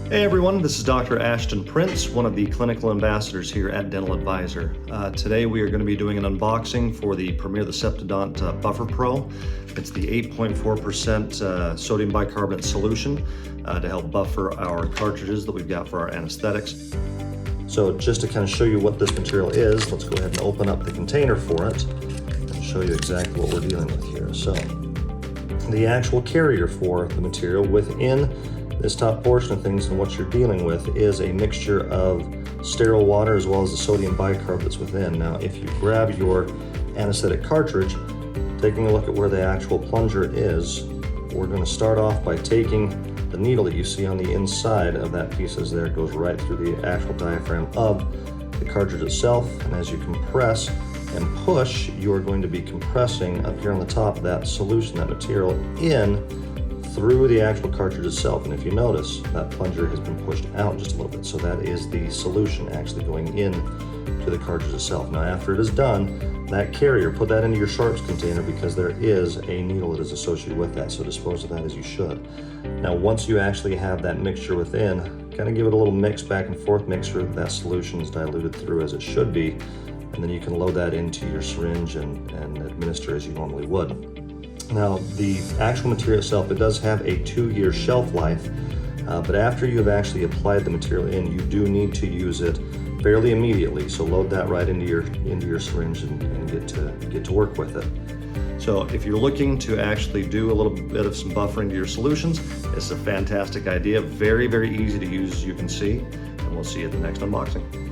Hey everyone, this is Dr. Ashton Prince, one of the clinical ambassadors here at Dental Advisor. Today we are going to be doing an unboxing for the Premier the Septodont BufferPro. It's the 8.4% sodium bicarbonate solution to help buffer our cartridges that we've got for our anesthetics. So just to kind of show you what this material is, let's go ahead and open up the container for it and show you exactly what we're dealing with here. So the actual carrier for the material within this top portion of things and what you're dealing with is a mixture of sterile water as well as the sodium bicarb that's within. Now, if you grab your anesthetic cartridge, taking a look at where the actual plunger is, we're going to start off by taking the needle that you see on the inside of that piece as there. It goes right through the actual diaphragm of the cartridge itself, and as you compress and push, you're going to be compressing up here on the top of that solution, that material, in through the actual cartridge itself. And if you notice, that plunger has been pushed out just a little bit, so that is the solution actually going in to the cartridge itself. Now after it is done, that carrier, put that into your sharps container because there is a needle that is associated with that, so dispose of that as you should. Now once you actually have that mixture within, kind of give it a little mix back and forth, make sure that solution is diluted through as it should be, and then you can load that into your syringe and administer as you normally would. Now, the actual material itself, it does have a 2-year shelf life, but after you have actually applied the material in, you do need to use it fairly immediately. So load that right into your syringe and get to work with it. So if you're looking to actually do a little bit of some buffering to your solutions, it's a fantastic idea. Very, very easy to use, as you can see, and we'll see you at the next unboxing.